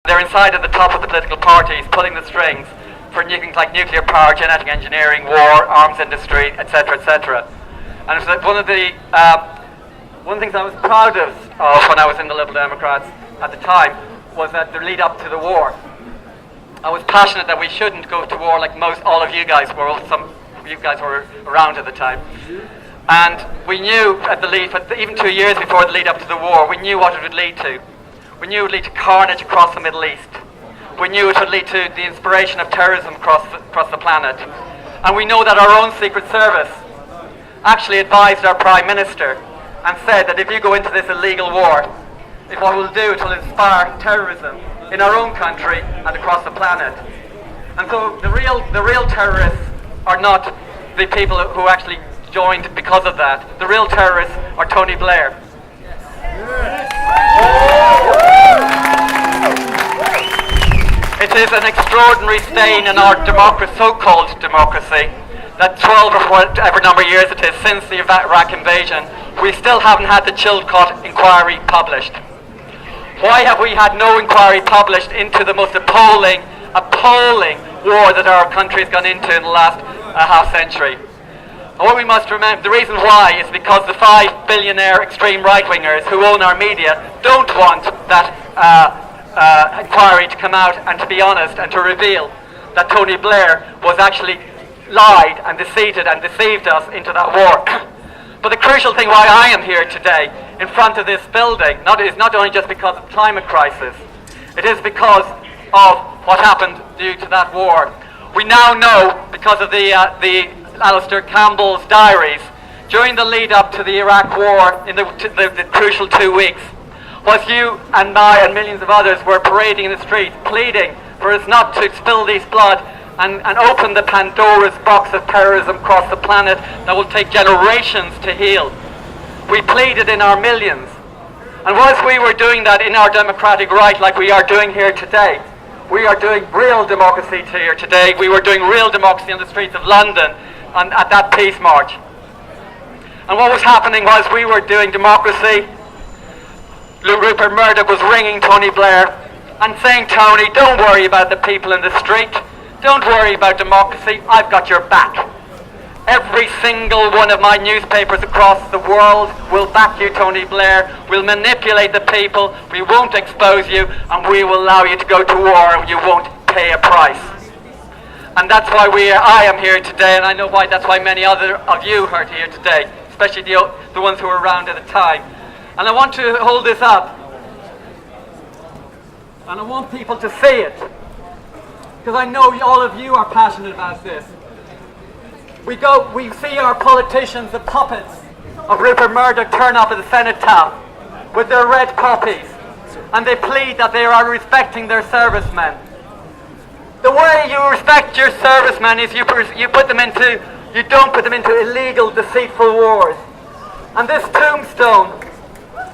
They're inside at the top of the political parties, pulling the strings for things like nuclear power, genetic engineering, war, arms industry, etc., etc. And it was one of the things I was proudest of when I was in the Liberal Democrats at the time was that the lead up to the war. I was passionate that we shouldn't go to war like all of you guys were. Some of you guys were around at the time. And we knew even 2 years before the lead up to the war, we knew what it would lead to. We knew it would lead to carnage across the Middle East. We knew it would lead to the inspiration of terrorism across the planet. And we know that our own Secret Service actually advised our Prime Minister and said that if you go into this illegal war, what it will do, it will inspire terrorism in our own country and across the planet. And so the real terrorists are not the people who actually joined because of that. The real terrorists are Tony Blair. It is an extraordinary stain in our so-called democracy that 12 or whatever number of years it is since the Iraq invasion, we still haven't had the Chilcot inquiry published. Why have we had no inquiry published into the most appalling war that our country has gone into in the last half century? And what we must remember, the reason why is because the 5 billionaire extreme right-wingers who own our media don't want that inquiry to come out and to be honest and to reveal that Tony Blair was actually lied and deceived us into that war. But the crucial thing why I am here today in front of this building is not only just because of the climate crisis, it is because of what happened due to that war. We now know, because of the Alistair Campbell's diaries, during the lead up to the Iraq war in the crucial 2 weeks, whilst you and I and millions of others were parading in the streets pleading for us not to spill this blood and open the Pandora's box of terrorism across the planet that will take generations to heal. We pleaded in our millions. And whilst we were doing that in our democratic right like we are doing here today, we are doing real democracy here today. We were doing real democracy on the streets of London and at that peace march. And what was happening whilst we were doing democracy, Rupert Murdoch was ringing Tony Blair and saying, Tony, don't worry about the people in the street. Don't worry about democracy. I've got your back. Every single one of my newspapers across the world will back you, Tony Blair. We'll manipulate the people. We won't expose you, and we will allow you to go to war, and you won't pay a price. And that's why I am here today, and I know why. That's why many other of you are here today, especially the ones who were around at the time. And I want to hold this up, and I want people to see it, because I know all of you are passionate about this. We see our politicians, the puppets of Rupert Murdoch, turn up at the Senate tap with their red poppies, and they plead that they are respecting their servicemen. The way you respect your servicemen is you don't put them into illegal, deceitful wars. And this tombstone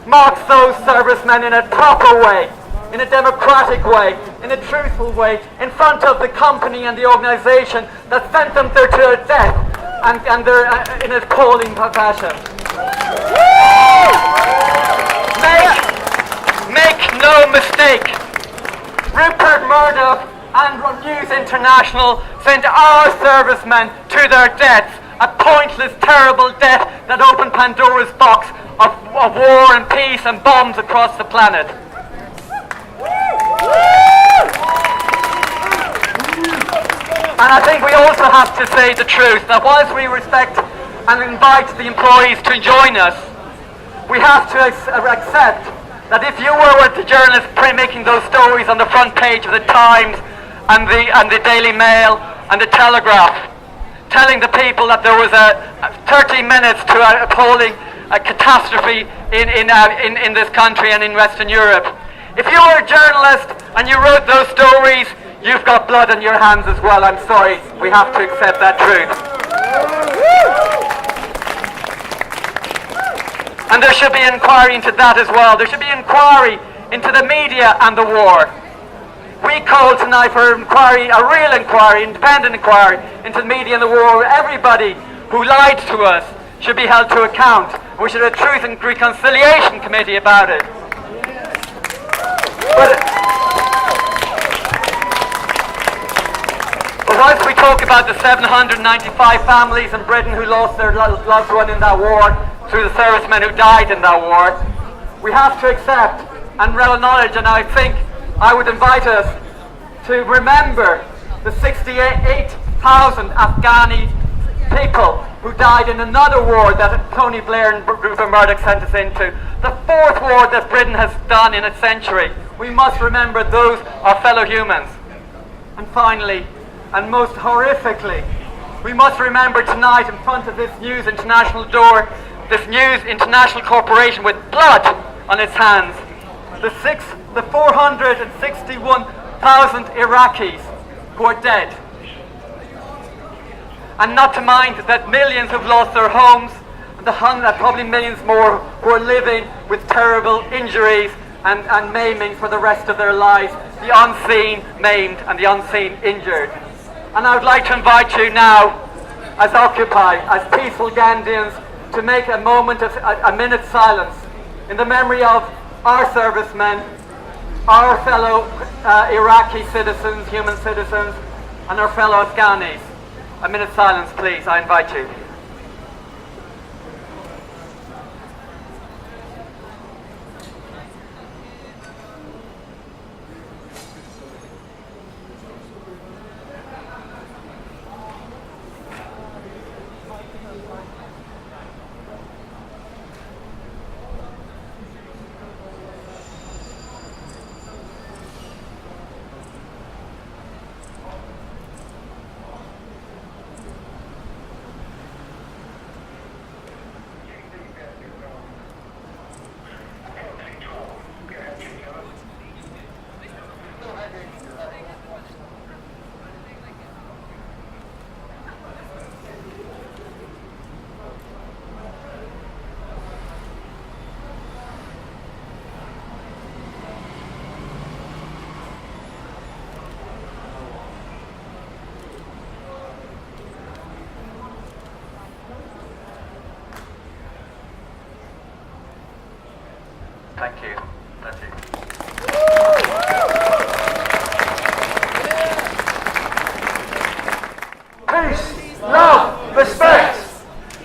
marks those servicemen in a proper way, in a democratic way, in a truthful way, in front of the company and the organisation that sent them there to their death, and they're in a appalling fashion. Make no mistake, Rupert Murdoch and News International sent our servicemen to their deaths, a pointless, terrible death that opened Pandora's box of war and peace and bombs across the planet. And I think we also have to say the truth, that whilst we respect and invite the employees to join us, we have to accept that if you were with the journalists making those stories on the front page of the Times and the Daily Mail and the Telegraph, telling the people that there was 30 minutes to an appalling catastrophe in this country and in Western Europe, if you were a journalist and you wrote those stories, you've got blood on your hands as well. I'm sorry, we have to accept that truth. And there should be an inquiry into that as well. There should be an inquiry into the media and the war. We call tonight for inquiry, a real inquiry, independent inquiry into the media and the war. Everybody who lied to us should be held to account. We should have a Truth and Reconciliation Committee about it. But talk about the 795 families in Britain who lost their loved one in that war, through the servicemen who died in that war. We have to accept and acknowledge, and I think I would invite us to remember the 68,000 Afghani people who died in another war that Tony Blair and Rupert Murdoch sent us into. The fourth war that Britain has done in a century. We must remember those, our fellow humans. And finally, and most horrifically, we must remember tonight in front of this News International door, this News International corporation with blood on its hands, the 461,000 Iraqis who are dead. And not to mind that millions have lost their homes, and probably millions more who are living with terrible injuries and maiming for the rest of their lives, the unseen maimed and the unseen injured. And I would like to invite you now, as Occupy, as peaceful Gandhians, to make a minute's silence in the memory of our servicemen, our fellow Iraqi citizens, human citizens, and our fellow Afghanis. A minute's silence, please. I invite you. Thank you. Thank you. Peace, love, respect.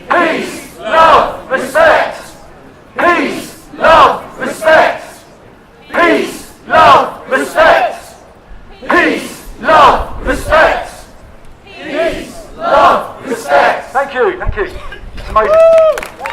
Peace, love, respect. Peace, love, respect. Peace, love, respect. Peace, love, respect. Peace, love, respect. Thank you. Thank you. It's amazing.